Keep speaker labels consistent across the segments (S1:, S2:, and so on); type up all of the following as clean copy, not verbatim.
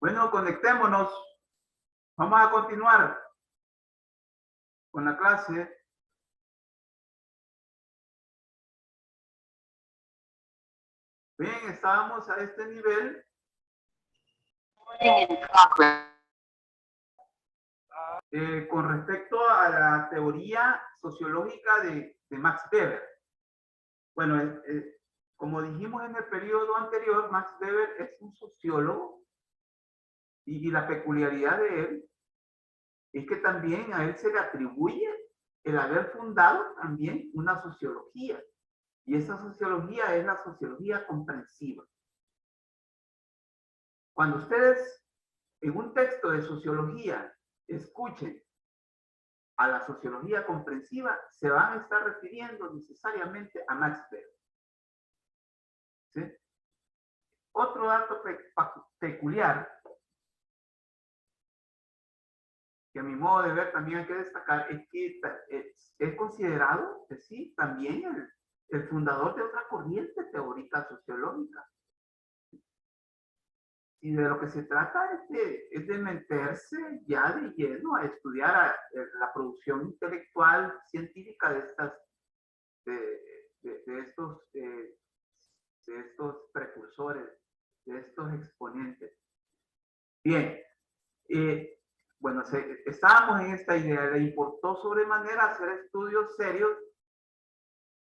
S1: Bueno, conectémonos. Vamos a continuar con la clase. Bien, estábamos a este nivel. Con respecto a la teoría sociológica de Max Weber. Bueno, como dijimos en el periodo anterior, Max Weber es un sociólogo y la peculiaridad de él es que también a él se le atribuye el haber fundado también una sociología. Y esa sociología es la sociología comprensiva. Cuando ustedes en un texto de sociología escuchen a la sociología comprensiva, se van a estar refiriendo necesariamente a Max Weber. ¿Sí? Otro dato peculiar que a mi modo de ver también hay que destacar es que es considerado, sí, también el fundador de otra corriente teórica sociológica. Y de lo que se trata es de meterse ya de lleno a estudiar la producción intelectual científica de estos precursores, de estos exponentes. Bien, bueno, estábamos en esta idea, le importó sobremanera hacer estudios serios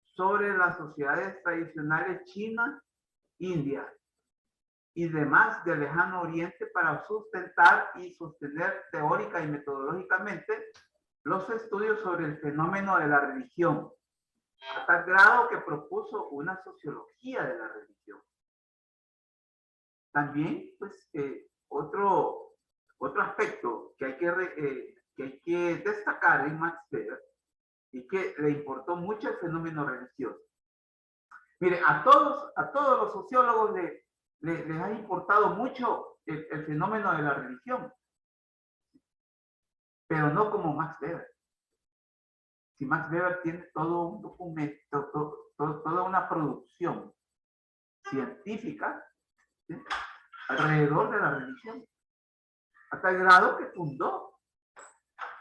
S1: sobre las sociedades tradicionales China, India y demás del lejano oriente para sustentar y sostener teórica y metodológicamente los estudios sobre el fenómeno de la religión, a tal grado que propuso una sociología de la religión. También, pues, otro aspecto que hay que destacar en Max Weber y que le importó mucho el fenómeno religioso. Mire, a todos los sociólogos les ha importado mucho el fenómeno de la religión, pero no como Max Weber. Si Max Weber tiene todo un documento, toda una producción científica, ¿sí?, alrededor de la religión, hasta el grado que fundó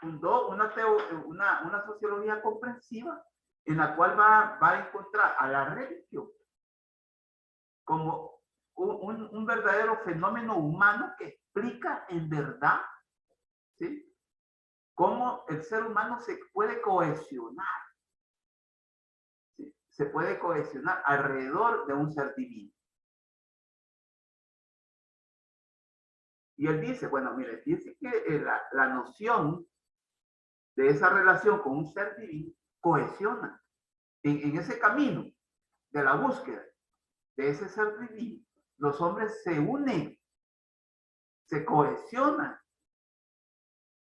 S1: una sociología comprensiva en la cual va a encontrar a la religión como un verdadero fenómeno humano que explica en verdad, ¿sí?, cómo el ser humano se puede cohesionar, ¿sí?, se puede cohesionar alrededor de un ser divino. Y él dice, bueno, mire, dice que la noción de esa relación con un ser divino cohesiona en ese camino de la búsqueda de ese ser divino. Los hombres se unen, se cohesionan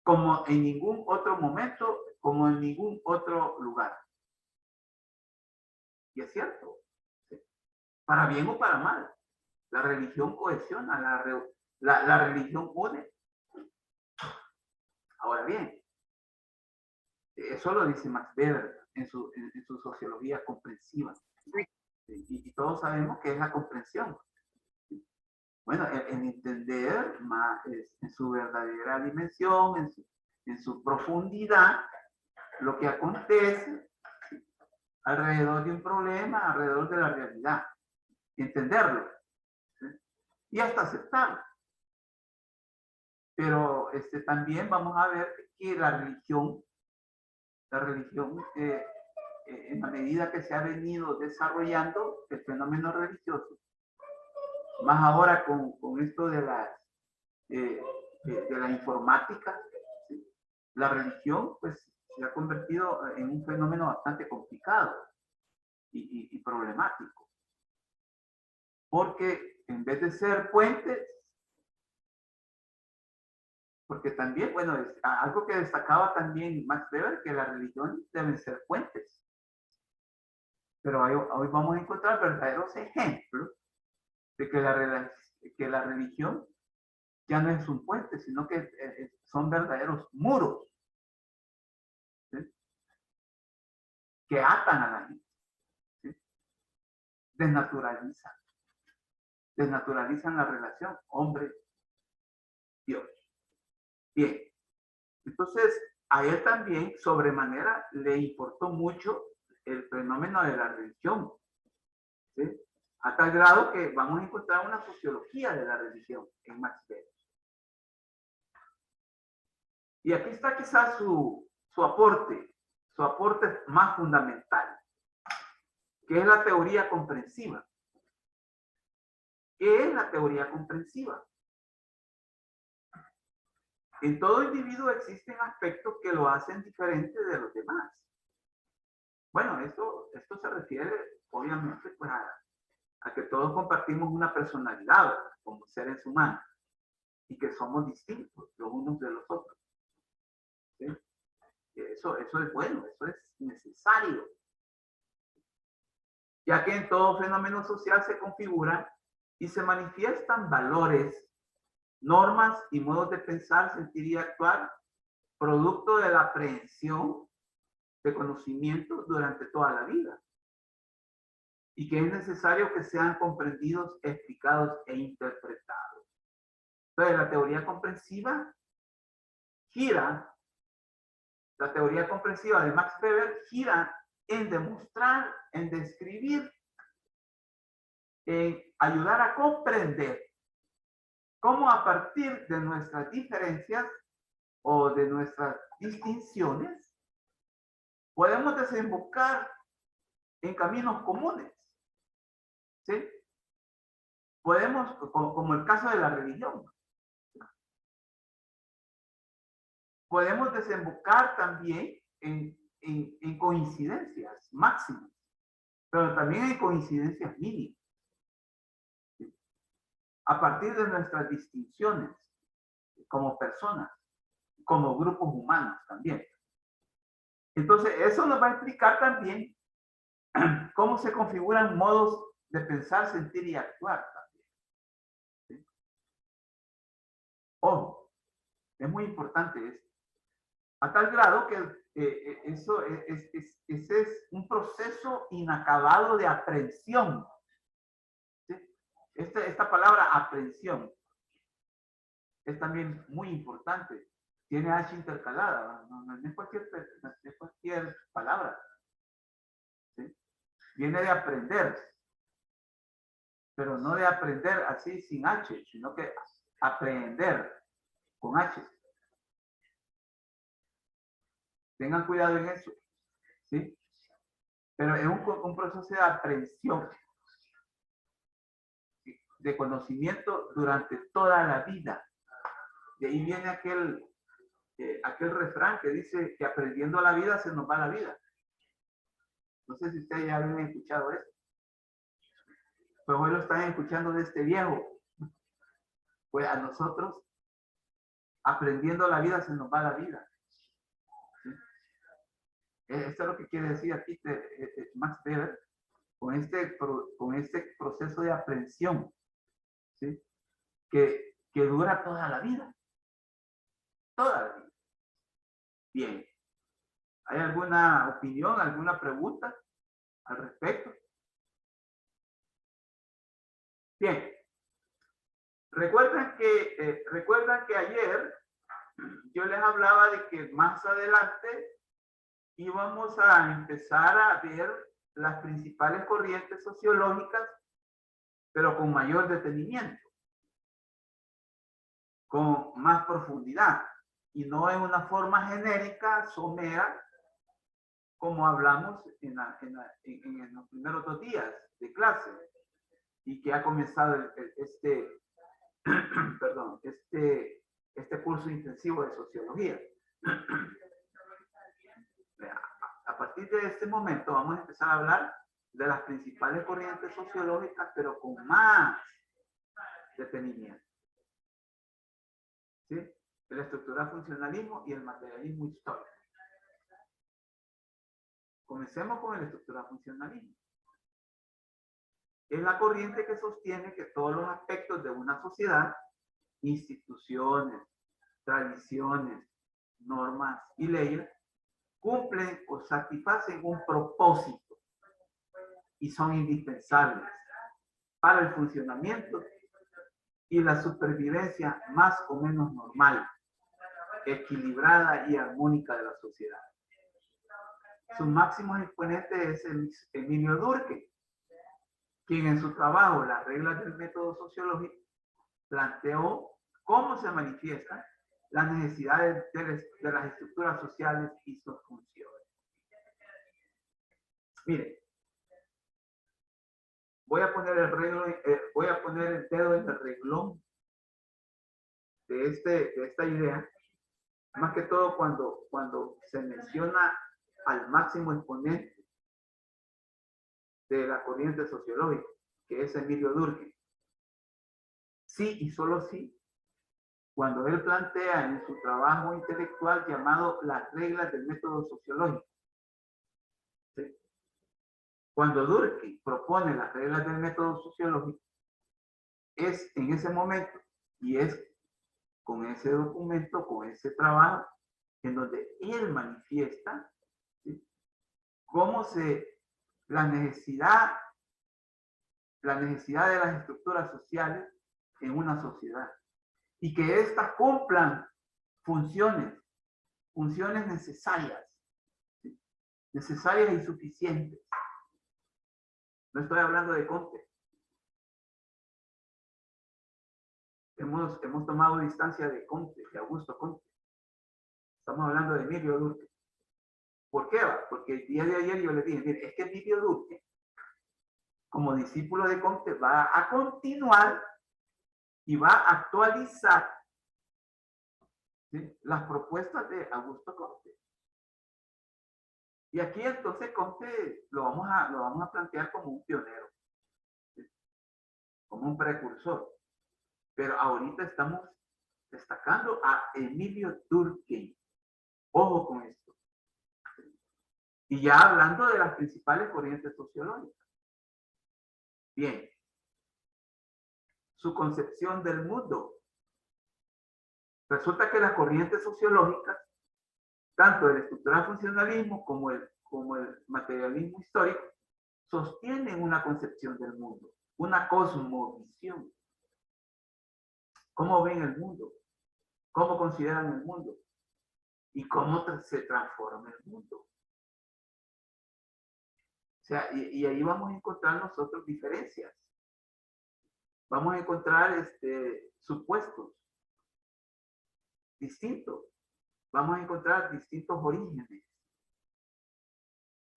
S1: como en ningún otro momento, como en ningún otro lugar. Y es cierto, ¿sí?, para bien o para mal. La religión cohesiona, la religión une. Ahora bien, eso lo dice Max Weber en su sociología comprensiva. Y todos sabemos que es la comprensión. Bueno, en entender más en su verdadera dimensión, en su profundidad, lo que acontece alrededor de un problema, alrededor de la realidad. Entenderlo, ¿sí?, y hasta aceptarlo. Pero también vamos a ver que la religión en la medida que se ha venido desarrollando el fenómeno religioso, más ahora con esto de la informática, ¿sí?, la religión pues se ha convertido en un fenómeno bastante complicado y problemático. Porque en vez de ser puentes, porque también, bueno, algo que destacaba también Max Weber, que las religiones deben ser puentes. Pero hoy vamos a encontrar verdaderos ejemplos de que la religión ya no es un puente, sino que son verdaderos muros, ¿sí?, que atan a la gente, ¿sí?, desnaturalizan la relación hombre Dios. Bien. Entonces, a él también, sobremanera, le importó mucho el fenómeno de la religión. ¿Sí? A tal grado que vamos a encontrar una sociología de la religión en Max Weber. Y aquí está quizás su aporte más fundamental, que es la teoría comprensiva. ¿Qué es la teoría comprensiva? En todo individuo existen aspectos que lo hacen diferente de los demás. Bueno, esto se refiere, obviamente, pues a que todos compartimos una personalidad, ¿verdad? Como seres humanos, y que somos distintos los unos de los otros. ¿Sí? Eso es bueno, eso es necesario. Ya que en todo fenómeno social se configuran y se manifiestan valores, normas y modos de pensar, sentir y actuar, producto de la aprehensión de conocimientos durante toda la vida. Y que es necesario que sean comprendidos, explicados e interpretados. Entonces, la teoría comprensiva de Max Weber gira en demostrar, en describir, en ayudar a comprender cómo a partir de nuestras diferencias o de nuestras distinciones podemos desembocar en caminos comunes. ¿Sí? Podemos, como el caso de la religión, podemos desembocar también en coincidencias máximas, pero también en coincidencias mínimas. ¿Sí? A partir de nuestras distinciones como personas, como grupos humanos también. Entonces, eso nos va a explicar también cómo se configuran modos de pensar, sentir y actuar también. ¿Sí? Ojo, es muy importante esto. A tal grado que ese es un proceso inacabado de aprehensión. ¿Sí? Esta palabra aprehensión es también muy importante. Tiene H intercalada, no es cualquier palabra. ¿Sí? Viene de aprender, pero no de aprender así sin H, sino que aprender con H. Tengan cuidado en eso. ¿Sí? Pero es un proceso de aprehensión, de conocimiento durante toda la vida. De ahí viene aquel refrán que dice que aprendiendo la vida se nos va la vida. No sé si ustedes ya habían escuchado eso. Pues hoy lo están escuchando de este viejo. Pues a nosotros, aprendiendo la vida se nos va la vida. ¿Sí? Esto es lo que quiere decir aquí Max Weber con este proceso de aprehensión, ¿sí? que dura toda la vida. Toda la vida. Bien. ¿Hay alguna opinión, alguna pregunta al respecto? Bien. Recuerdan que ayer yo les hablaba de que más adelante íbamos a empezar a ver las principales corrientes sociológicas, pero con mayor detenimiento, con más profundidad, y no en una forma genérica, somera, como hablamos en los primeros 2 días de clase, y que ha comenzado este curso intensivo de sociología. A partir de este momento vamos a empezar a hablar de las principales corrientes sociológicas, pero con más detenimiento. ¿Sí? El estructural funcionalismo y el materialismo histórico. Comencemos con el estructural funcionalismo. Es la corriente que sostiene que todos los aspectos de una sociedad, instituciones, tradiciones, normas y leyes, cumplen o satisfacen un propósito y son indispensables para el funcionamiento y la supervivencia más o menos normal, equilibrada y armónica de la sociedad. Su máximo exponente es Emilio Durkheim, quien en su trabajo Las reglas del método sociológico planteó cómo se manifiestan las necesidades de las estructuras sociales y sus funciones. Mire, voy a poner el dedo en el renglón de esta idea, más que todo cuando se menciona al máximo exponente de la corriente sociológica, que es Emilio Durkheim. Sí y solo sí, cuando él plantea en su trabajo intelectual llamado Las reglas del método sociológico. ¿Sí? Cuando Durkheim propone las reglas del método sociológico, es en ese momento y es con ese documento, con ese trabajo, en donde él manifiesta, ¿sí?, cómo la necesidad de las estructuras sociales en una sociedad y que éstas cumplan funciones necesarias, ¿sí?, necesarias y suficientes. No estoy hablando de Comte. Hemos tomado distancia de Comte, de Augusto Comte. Estamos hablando de Emilio Durkheim. ¿Por qué? Porque el día de ayer yo le dije, mire, es que Emilio Durkheim, como discípulo de Comte, va a continuar y va a actualizar, ¿sí?, las propuestas de Augusto Comte. Y aquí entonces Comte lo vamos a plantear como un pionero, ¿sí?, como un precursor. Pero ahorita estamos destacando a Emilio Durkheim. Ojo con esto. Y ya hablando de las principales corrientes sociológicas. Bien. Su concepción del mundo. Resulta que las corrientes sociológicas, tanto el estructural funcionalismo como el materialismo histórico, sostienen una concepción del mundo, una cosmovisión. ¿Cómo ven el mundo? ¿Cómo consideran el mundo? ¿Y cómo se transforma el mundo? O sea, y ahí vamos a encontrar nosotros diferencias. Vamos a encontrar supuestos distintos. Vamos a encontrar distintos orígenes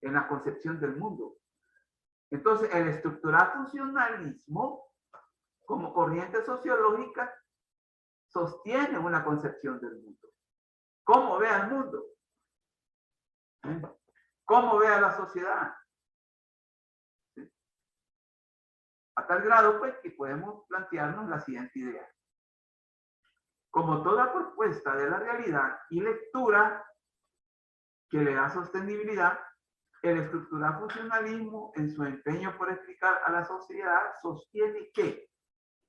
S1: en la concepción del mundo. Entonces, el estructural funcionalismo, como corriente sociológica, sostiene una concepción del mundo. ¿Cómo ve al mundo? ¿Cómo ve a la sociedad? ¿Sí? A tal grado, pues, que podemos plantearnos la siguiente idea. Como toda propuesta de la realidad y lectura que le da sostenibilidad, el estructural funcionalismo, en su empeño por explicar a la sociedad, sostiene que,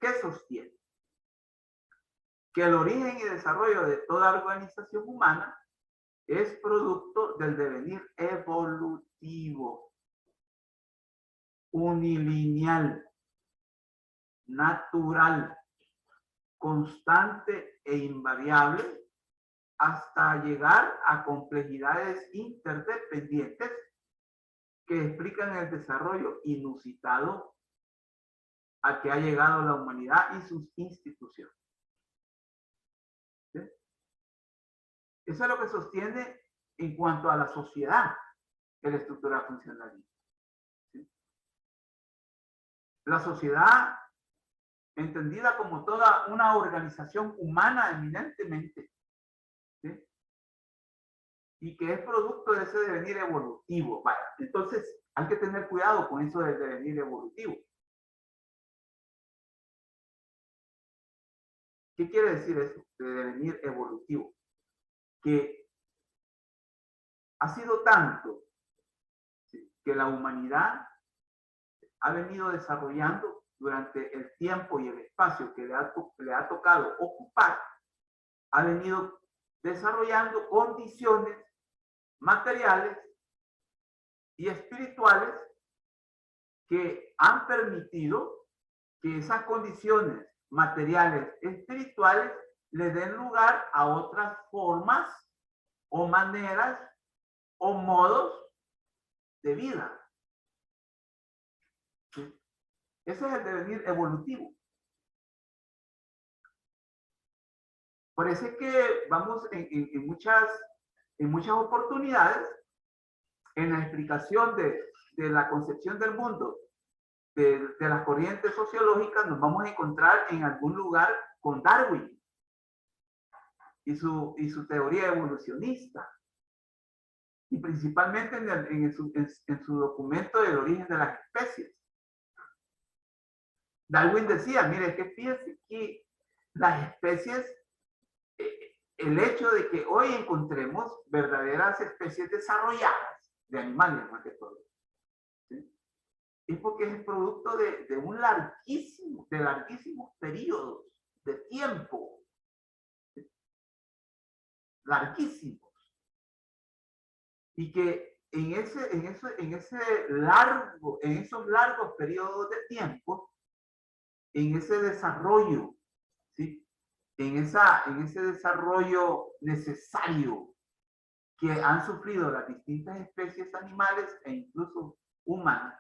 S1: ¿qué sostiene? Que el origen y desarrollo de toda organización humana es producto del devenir evolutivo, unilineal, natural, constante e invariable, hasta llegar a complejidades interdependientes que explican el desarrollo inusitado al que ha llegado la humanidad y sus instituciones. ¿Sí? Eso es lo que sostiene en cuanto a la sociedad el estructural funcionalismo. ¿Sí? La sociedad, entendida como toda una organización humana eminentemente, ¿sí?, y que es producto de ese devenir evolutivo. Vaya, entonces hay que tener cuidado con eso del devenir evolutivo. ¿Qué quiere decir eso de devenir evolutivo? Que ha sido tanto, ¿sí?, que la humanidad ha venido desarrollando durante el tiempo y el espacio que le ha tocado ocupar, ha venido desarrollando condiciones materiales y espirituales que han permitido que esas condiciones materiales espirituales le den lugar a otras formas o maneras o modos de vida. ¿Sí? Ese es el devenir evolutivo. Por eso es que vamos en muchas oportunidades en la explicación de la concepción del mundo, de las corrientes sociológicas, nos vamos a encontrar en algún lugar con Darwin y su teoría evolucionista. Y principalmente en su documento del origen de las especies. Darwin decía, mire, que fíjense que las especies, el hecho de que hoy encontremos verdaderas especies desarrolladas de animales más que todo, ¿sí? Es porque es el producto de larguísimos periodos de tiempo, ¿sí? Larguísimos. Y que en esos largos periodos de tiempo, en ese desarrollo, ¿sí? en ese desarrollo necesario que han sufrido las distintas especies animales e incluso humanas,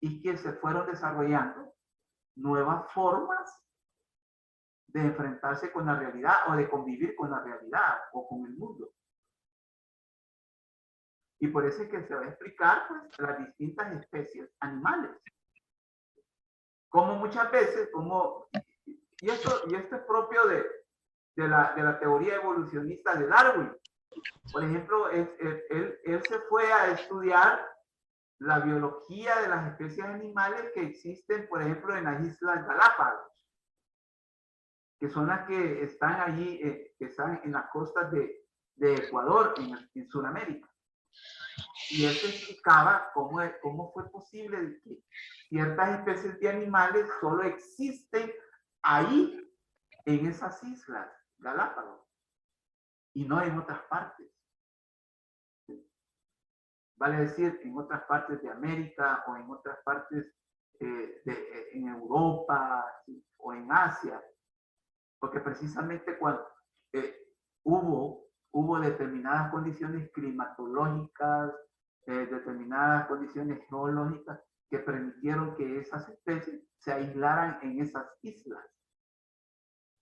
S1: y que se fueron desarrollando nuevas formas de enfrentarse con la realidad o de convivir con la realidad o con el mundo. Y por eso es que se va a explicar pues, las distintas especies animales. Como muchas veces, y esto es propio de la teoría evolucionista de Darwin. Por ejemplo, él se fue a estudiar la biología de las especies animales que existen, por ejemplo, en las Islas Galápagos, que son las que están allí, que están en las costas de Ecuador, en Sudamérica. Y él se explicaba cómo fue posible que ciertas especies de animales solo existen ahí, en esas islas Galápagos, y no en otras partes. Vale decir, en otras partes de América o en otras partes en Europa, ¿sí? O en Asia, porque precisamente cuando hubo determinadas condiciones climatológicas, determinadas condiciones geológicas que permitieron que esas especies se aislaran en esas islas.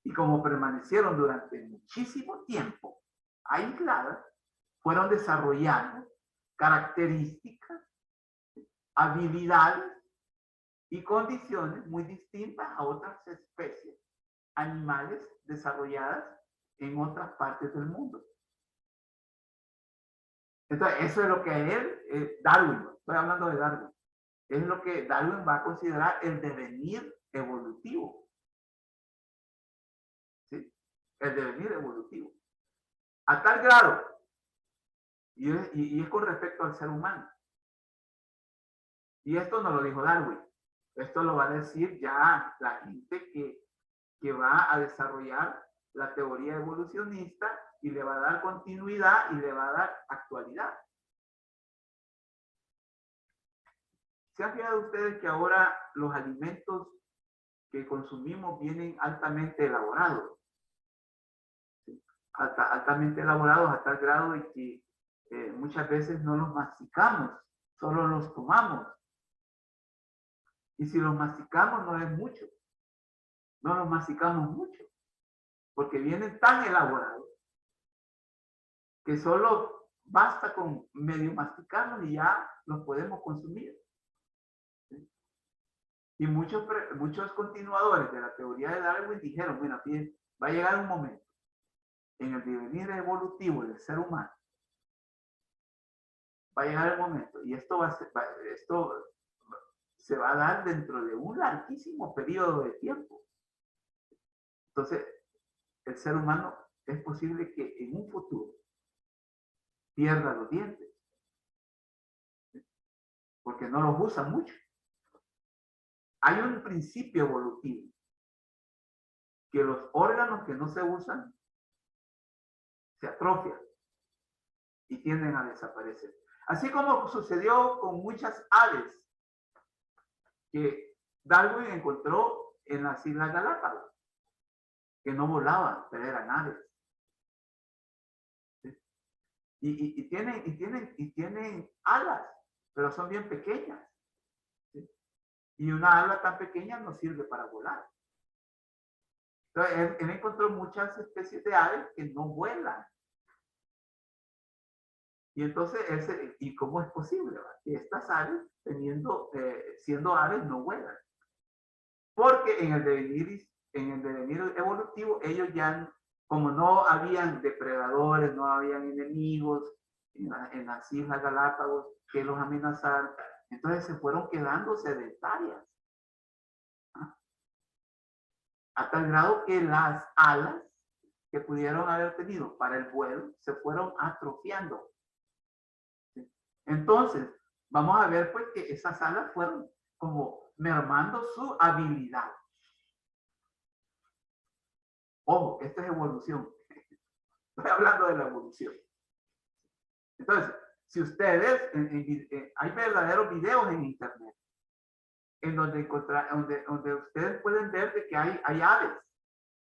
S1: Y como permanecieron durante muchísimo tiempo aisladas, fueron desarrollando características, habilidades y condiciones muy distintas a otras especies animales desarrolladas en otras partes del mundo. Entonces, eso es lo que Darwin, estoy hablando de Darwin, es lo que Darwin va a considerar el devenir evolutivo. ¿Sí? El devenir evolutivo. A tal grado, y es con respecto al ser humano. Y esto no lo dijo Darwin, esto lo va a decir ya la gente que va a desarrollar la teoría evolucionista y le va a dar continuidad y le va a dar actualidad. ¿Se han fijado ustedes que ahora los alimentos que consumimos vienen altamente elaborados? ¿Sí? Altamente elaborados a tal grado de que muchas veces no los masticamos, solo los tomamos. Y si los masticamos no es mucho. No los masticamos mucho. Porque vienen tan elaborados que solo basta con medio masticarlos y ya los podemos consumir. ¿Sí? Y muchos continuadores de la teoría de Darwin dijeron, bueno, va a llegar un momento en el devenir evolutivo del ser humano. Va a llegar el momento, y esto se va a dar dentro de un larguísimo periodo de tiempo. Entonces, el ser humano es posible que en un futuro pierda los dientes, porque no los usa mucho. Hay un principio evolutivo, que los órganos que no se usan se atrofian y tienden a desaparecer. Así como sucedió con muchas aves, que Darwin encontró en las Islas Galápagos, que no volaban, pero eran aves. ¿Sí? Y tienen alas, pero son bien pequeñas. ¿Sí? Y una ala tan pequeña no sirve para volar. Entonces, él encontró muchas especies de aves que no vuelan. Y entonces, ¿y cómo es posible que estas aves, siendo aves, no vuelan? Porque en el devenir evolutivo, ellos ya, como no habían depredadores, no habían enemigos en las Islas Galápagos que los amenazaran, entonces se fueron quedando sedentarias. A tal grado que las alas que pudieron haber tenido para el vuelo se fueron atrofiando. ¿Sí? Entonces, vamos a ver pues que esas alas fueron como mermando su habilidad. Ojo, esto es evolución. Estoy hablando de la evolución. Entonces, si ustedes, hay verdaderos videos en internet en donde ustedes pueden ver de que hay aves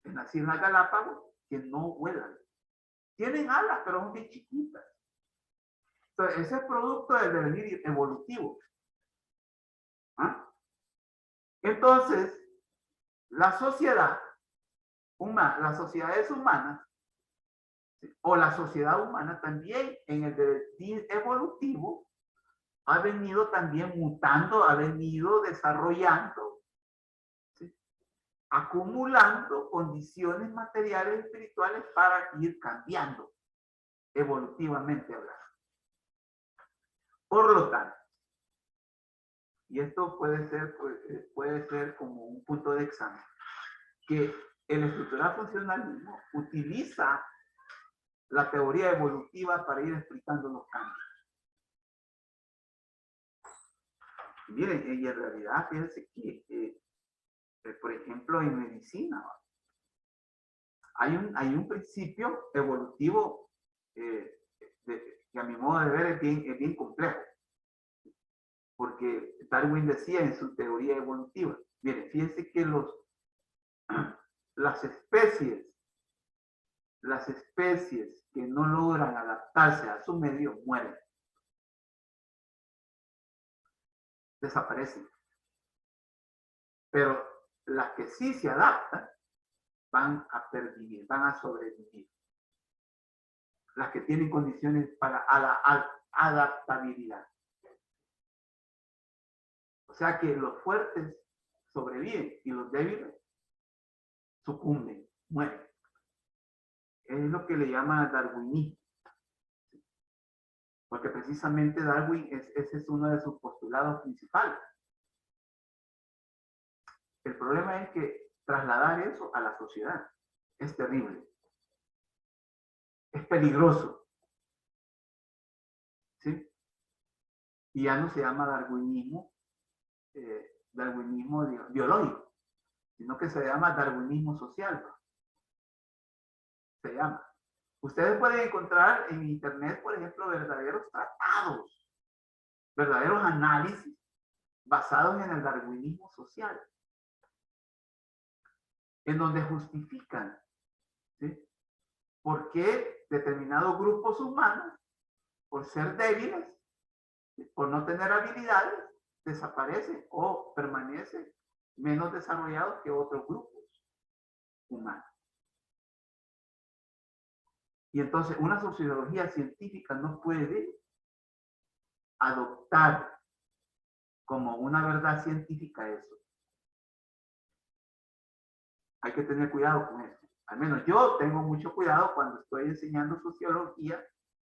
S1: en las Islas Galápagos que no vuelan. Tienen alas, pero son bien chiquitas. Entonces, ese es producto del devenir evolutivo. ¿Ah? Entonces, las sociedades humanas, o la sociedad humana también en el devenir evolutivo ha venido también mutando, ha venido desarrollando, ¿sí? Acumulando condiciones materiales y espirituales para ir cambiando evolutivamente hablando. Por lo tanto, y esto puede ser como un punto de examen, que el estructural funcionalismo utiliza la teoría evolutiva para ir explicando los cambios. Y miren, y en realidad, fíjense que, por ejemplo, en medicina, hay un principio evolutivo que a mi modo de ver es bien complejo. Porque Darwin decía en su teoría evolutiva, miren, fíjense que las especies que no logran adaptarse a su medio mueren, desaparecen. Pero las que sí se adaptan van a pervivir, van a sobrevivir. Las que tienen condiciones para la adaptabilidad. O sea que los fuertes sobreviven y los débiles sucumben, mueren. Es lo que le llama darwinismo. Porque precisamente Darwin, ese es uno de sus postulados principales. El problema es que trasladar eso a la sociedad es terrible. Es peligroso. ¿Sí? Y ya no se llama darwinismo biológico, sino que se llama darwinismo social. Se llama. Ustedes pueden encontrar en internet, por ejemplo, verdaderos tratados, verdaderos análisis basados en el darwinismo social, en donde justifican, ¿sí?, por qué determinados grupos humanos, por ser débiles, por no tener habilidades, desaparecen o permanecen menos desarrollados que otros grupos humanos. Y entonces una sociología científica no puede adoptar como una verdad científica eso. Hay que tener cuidado con eso. Al menos yo tengo mucho cuidado cuando estoy enseñando sociología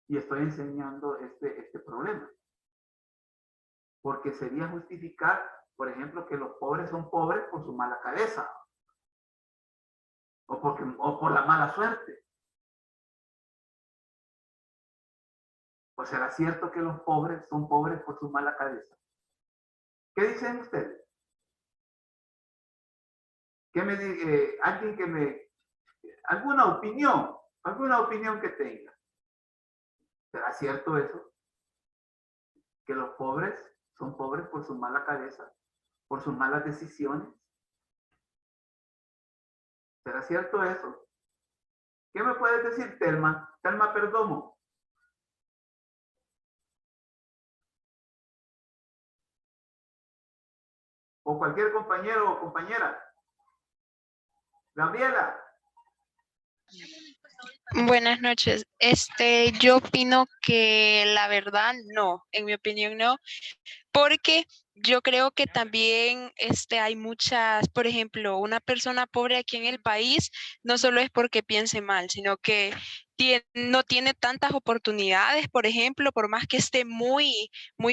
S1: y estoy enseñando este problema. Porque sería justificar, por ejemplo, que los pobres son pobres por su mala cabeza o por la mala suerte. ¿O será cierto que los pobres son pobres por su mala cabeza? ¿Qué dicen ustedes? Alguien que alguna opinión que tenga. ¿Será cierto eso? Que los pobres son pobres por su mala cabeza, por sus malas decisiones. ¿Será cierto eso? ¿Qué me puedes decir, Telma? Telma Perdomo. O cualquier compañero o compañera. Gabriela.
S2: Buenas noches. Yo opino que la verdad no, en mi opinión no, porque yo creo que también hay muchas, por ejemplo, una persona pobre aquí en el país no solo es porque piense mal, sino que no tiene tantas oportunidades, por ejemplo, por más que esté muy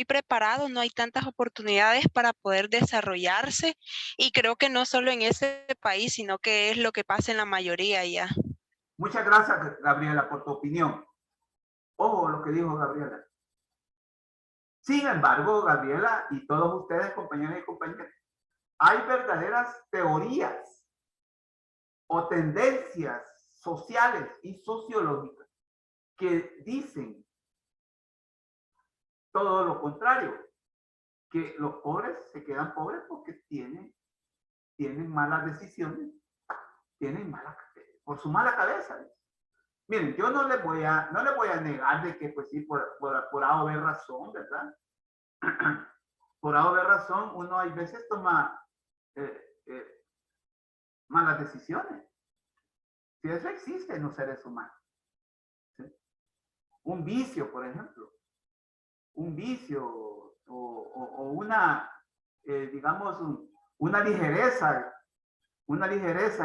S2: preparado, no hay tantas oportunidades para poder desarrollarse y creo que no solo en ese país, sino que es lo que pasa en la mayoría ya.
S1: Muchas gracias, Gabriela, por tu opinión. Ojo lo que dijo Gabriela. Sin embargo, Gabriela y todos ustedes, compañeros y compañeras, hay verdaderas teorías o tendencias sociales y sociológicas que dicen todo lo contrario, que los pobres se quedan pobres porque tienen malas decisiones, por su mala cabeza. Miren, yo no les voy a negar de que, pues sí, por A o B razón, ¿verdad? Por A o B razón, uno hay veces toma malas decisiones. Si eso existe en los seres humanos. ¿Sí? Un vicio, por ejemplo. Un vicio o una, digamos, una ligereza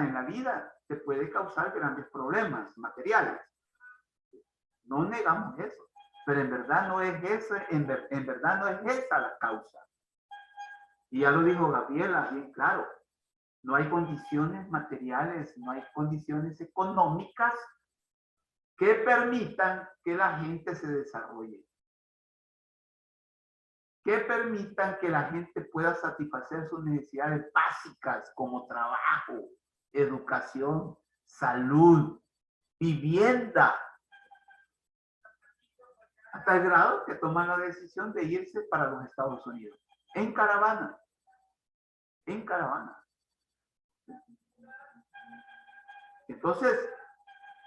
S1: en la vida te puede causar grandes problemas materiales. No negamos eso, pero en verdad no es esa, en verdad no es esa la causa. Y ya lo dijo Gabriela bien claro, no hay condiciones materiales, no hay condiciones económicas que permitan que la gente se desarrolle, que permitan que la gente pueda satisfacer sus necesidades básicas como trabajo, educación, salud, vivienda, hasta el grado que toman la decisión de irse para los Estados Unidos, en caravana, en caravana. Entonces,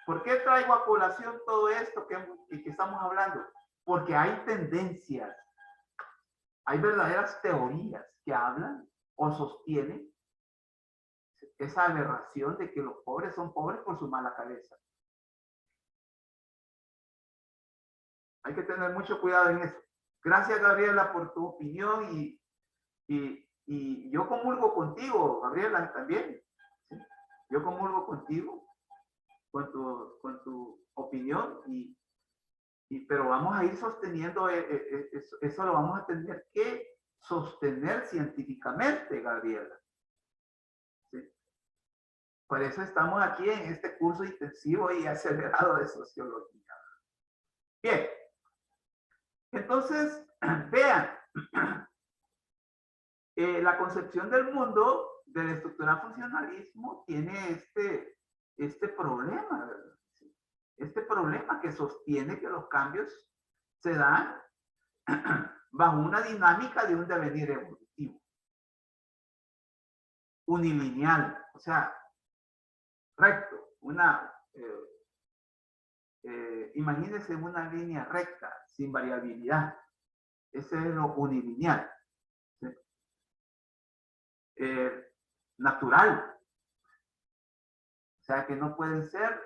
S1: ¿por qué traigo a colación todo esto que estamos hablando? Porque hay tendencias, hay verdaderas teorías que hablan o sostienen esa aberración de que los pobres son pobres por su mala cabeza. Hay que tener mucho cuidado en eso. Gracias, Gabriela, por tu opinión y yo comulgo contigo, Gabriela, también. ¿Sí? Yo comulgo contigo, con tu opinión, pero vamos a ir sosteniendo, eso lo vamos a tener que sostener científicamente, Gabriela. ¿Sí? Por eso estamos aquí en este curso intensivo y acelerado de sociología. Bien, entonces, vean, la concepción del mundo del estructural funcionalismo tiene este problema, ¿verdad? Este problema que sostiene que los cambios se dan bajo una dinámica de un devenir evolutivo, unilineal, o sea, recto, imagínense una línea recta, sin variabilidad. Ese es lo unilineal. ¿Sí? Natural. O sea, que no pueden ser,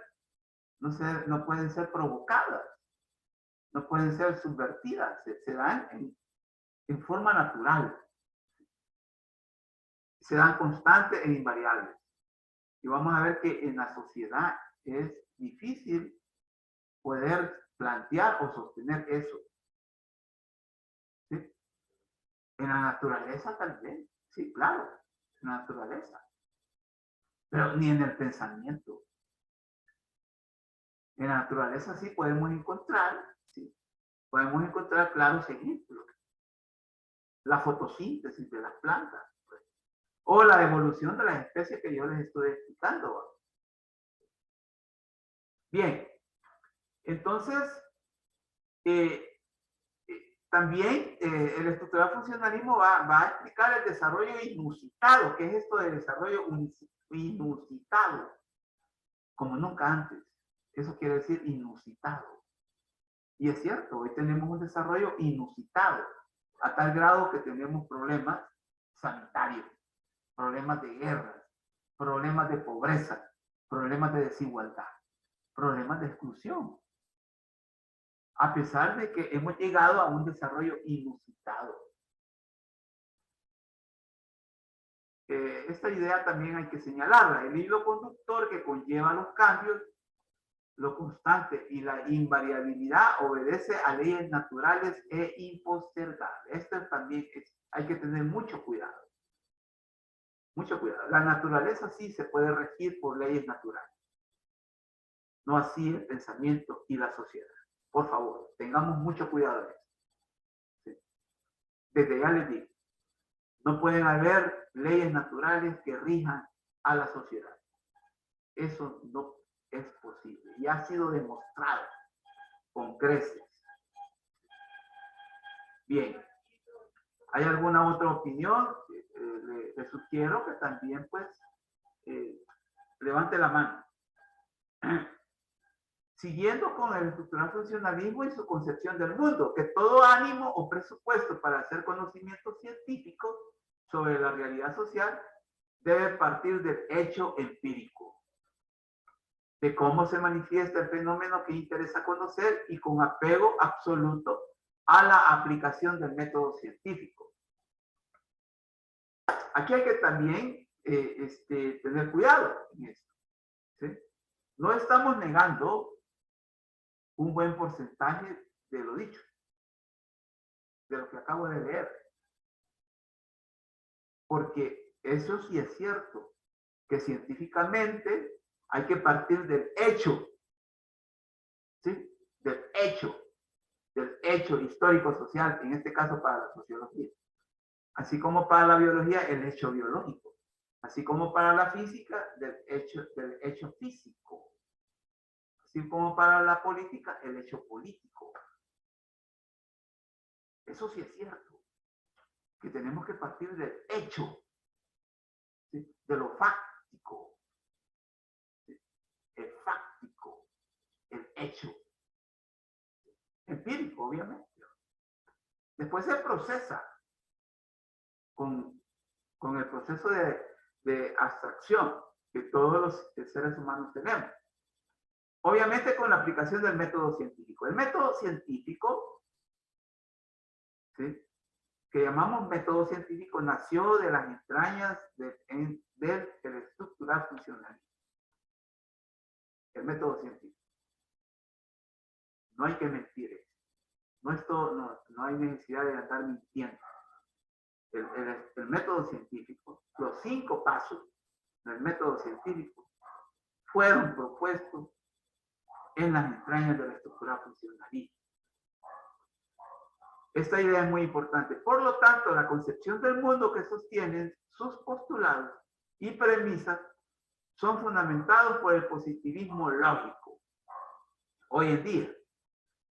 S1: no pueden ser provocadas, no pueden ser subvertidas, se dan en forma natural. Se dan constantes e invariables. Y vamos a ver que en la sociedad es difícil poder plantear o sostener eso. ¿Sí? En la naturaleza también, sí, claro, en la naturaleza. Pero ni en el pensamiento. En la naturaleza sí podemos encontrar, sí, podemos encontrar claros ejemplos. La fotosíntesis de las plantas, pues, o la evolución de las especies que yo les estoy explicando. Bien, entonces, también el estructural funcionalismo va a explicar el desarrollo inusitado. ¿Qué es esto de desarrollo inusitado? como nunca antes. Eso quiere decir inusitado. Y es cierto, hoy tenemos un desarrollo inusitado, a tal grado que tenemos problemas sanitarios, problemas de guerra, problemas de pobreza, problemas de desigualdad, problemas de exclusión. A pesar de que hemos llegado a un desarrollo inusitado. Esta idea también hay que señalarla. El hilo conductor que conlleva los cambios, lo constante y la invariabilidad obedece a leyes naturales e impostergables. Esto también hay que tener mucho cuidado. Mucho cuidado. La naturaleza sí se puede regir por leyes naturales. No así el pensamiento y la sociedad. Por favor, tengamos mucho cuidado en eso. ¿Sí? Desde ya les digo, no pueden haber leyes naturales que rijan a la sociedad. Eso no es posible y ha sido demostrado con creces. Bien, ¿hay alguna otra opinión? Le sugiero que también pues levante la mano. Siguiendo con el estructural funcionalismo y su concepción del mundo, que todo ánimo o presupuesto para hacer conocimiento científico sobre la realidad social debe partir del hecho empírico, de cómo se manifiesta el fenómeno que interesa conocer y con apego absoluto a la aplicación del método científico. Aquí hay que también tener cuidado en esto, ¿sí? No estamos negando un buen porcentaje de lo dicho, de lo que acabo de leer. Porque eso sí es cierto, que científicamente hay que partir del hecho, ¿sí? Del hecho histórico-social, en este caso para la sociología. Así como para la biología, el hecho biológico. Así como para la física, del hecho físico. Así como para la política, el hecho político. Eso sí es cierto, que tenemos que partir del hecho, ¿sí? De lo fáctico, ¿sí? El fáctico, el hecho. Empírico, obviamente. Después se procesa con el proceso de abstracción que todos los seres humanos tenemos. Obviamente con la aplicación del método científico. El método científico, ¿sí?, que llamamos método científico, nació de las entrañas del estructural funcionalismo. El método científico. No hay que mentir eso. No hay necesidad de andar mintiendo. El método científico, los 5 pasos del método científico fueron propuestos en las entrañas de la estructura funcionalista. Esta idea es muy importante. Por lo tanto, la concepción del mundo que sostienen sus postulados y premisas son fundamentados por el positivismo lógico. Hoy en día,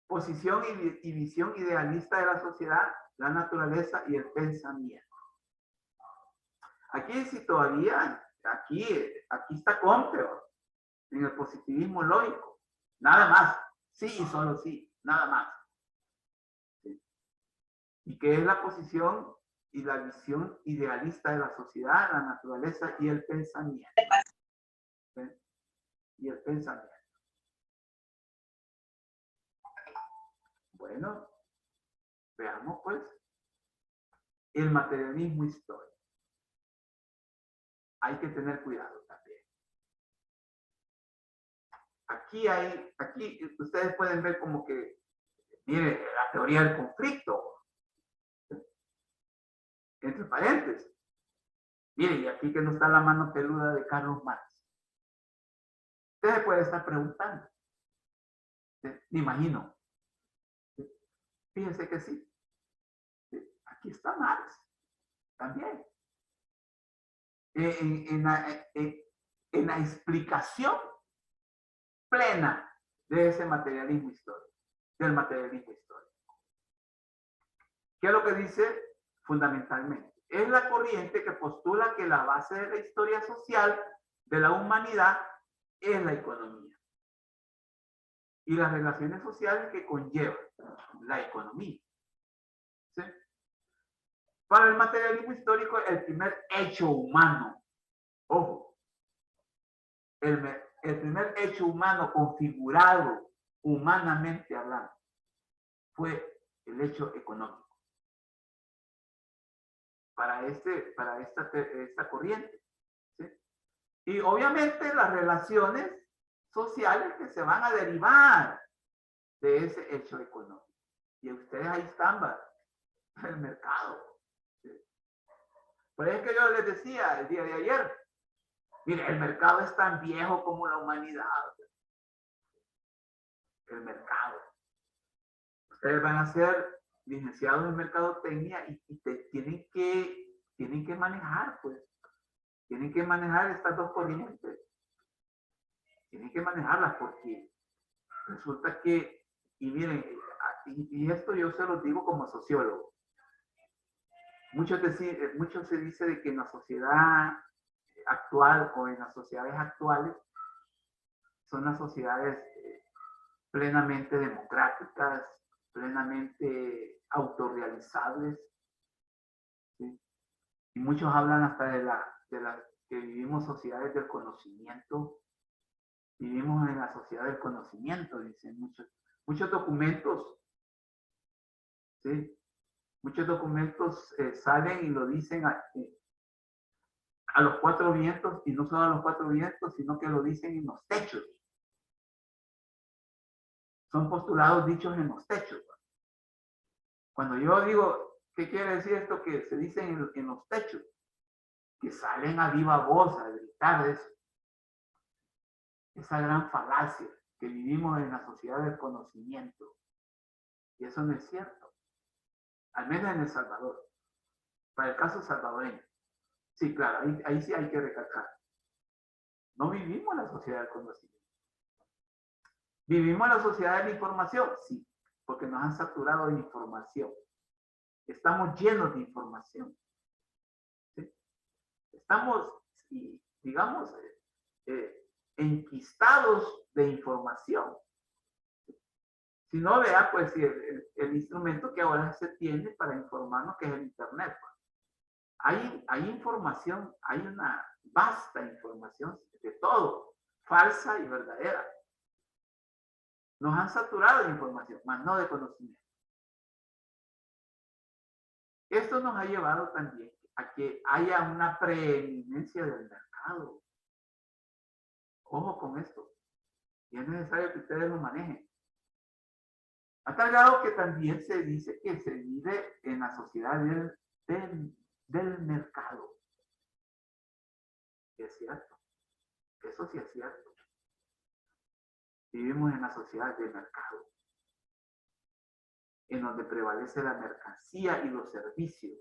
S1: posición y visión idealista de la sociedad, la naturaleza y el pensamiento. Aquí sí todavía, aquí está Comte, en el positivismo lógico. Nada más. Sí y solo sí. Nada más. ¿Sí? Y que es la posición y la visión idealista de la sociedad, la naturaleza y el pensamiento. ¿Sí? Y el pensamiento. Bueno, veamos pues el materialismo histórico. Hay que tener cuidado también. Aquí ustedes pueden ver como que, mire, la teoría del conflicto, entre paréntesis. Mire, y aquí que no está la mano peluda de Carlos Marx. Usted se puede estar preguntando. Me imagino. Fíjense que sí. Aquí está Marx. También. En la explicación plena de ese materialismo histórico. Del materialismo histórico. ¿Qué es lo que dice fundamentalmente? Es la corriente que postula que la base de la historia social de la humanidad es la economía y las relaciones sociales que conlleva la economía. ¿Sí? Para el materialismo histórico, el primer hecho humano, ojo, el primer hecho humano configurado humanamente hablando fue el hecho económico. Para esta corriente. ¿Sí? Y obviamente las relaciones sociales que se van a derivar de ese hecho económico. Y ustedes ahí están, el mercado. ¿Sí? Por eso que yo les decía el día de ayer, mire, el mercado es tan viejo como la humanidad. El mercado. Ustedes van a ser licenciados en mercadotecnia y tienen que manejar, pues. Tienen que manejar estas dos corrientes. Tienen que manejarlas porque resulta que, y miren, y esto yo se los digo como sociólogo. Mucho se dice de que en la sociedad actual o en las sociedades actuales son las sociedades plenamente democráticas, plenamente autorrealizables. ¿Sí? Y muchos hablan hasta de las que vivimos sociedades del conocimiento. Vivimos en la sociedad del conocimiento, dicen muchos documentos. ¿Sí? Muchos documentos salen y lo dicen a los cuatro vientos, y no solo a los cuatro vientos, sino que lo dicen en los techos. Son postulados dichos en los techos. Cuando yo digo, ¿qué quiere decir esto que se dice en los techos? Que salen a viva voz a gritar eso. Esa gran falacia que vivimos en la sociedad del conocimiento. Y eso no es cierto. Al menos en El Salvador. Para el caso salvadoreño. Sí, claro, ahí sí hay que recalcar. No vivimos en la sociedad del conocimiento. ¿Vivimos en la sociedad de la información? Sí, porque nos han saturado de información. Estamos llenos de información. ¿Sí? Estamos, digamos, enquistados de información. Si no, vea, pues el instrumento que ahora se tiene para informarnos, que es el Internet. Hay información, hay una vasta información de todo, falsa y verdadera. Nos han saturado de información, más no de conocimiento. Esto nos ha llevado también a que haya una preeminencia del mercado. Ojo con esto. Y es necesario que ustedes lo manejen. A tal grado que también se dice que se vive en la sociedad del mercado. Y es cierto. Eso sí es cierto. Vivimos en la sociedad del mercado, en donde prevalece la mercancía y los servicios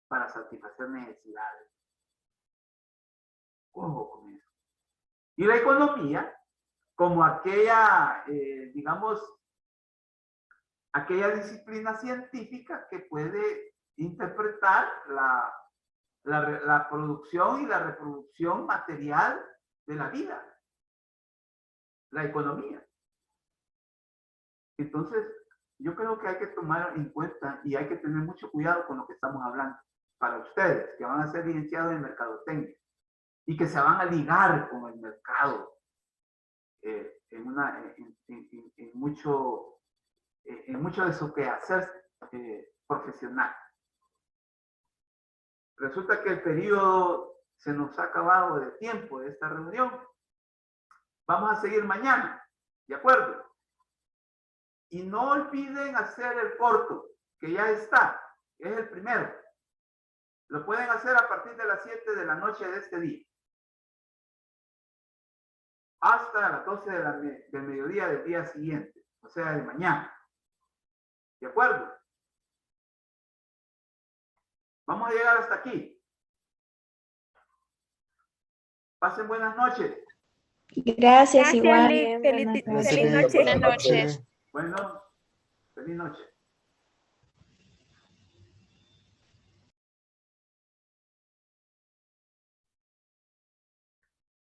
S1: para satisfacer necesidades. Ojo con eso. Y la economía, como aquella, digamos, aquella disciplina científica que puede interpretar la producción y la reproducción material de la vida. La economía. Entonces, yo creo que hay que tomar en cuenta y hay que tener mucho cuidado con lo que estamos hablando. Para ustedes, que van a ser licenciados en mercadotecnia y que se van a ligar con el mercado en mucho de su quehacer profesional. Resulta que el periodo se nos ha acabado de tiempo de esta reunión. Vamos a seguir mañana, ¿de acuerdo? Y no olviden hacer el corto, que ya está, que es el primero. Lo pueden hacer a partir de las 7 de la noche de este día. Hasta las 12 del mediodía del día siguiente, o sea, de mañana. ¿De acuerdo? Vamos a llegar hasta aquí. Pasen buenas noches.
S3: Gracias, igual.
S4: Feliz noche.
S2: Buenas noches.
S1: Bueno, feliz noche.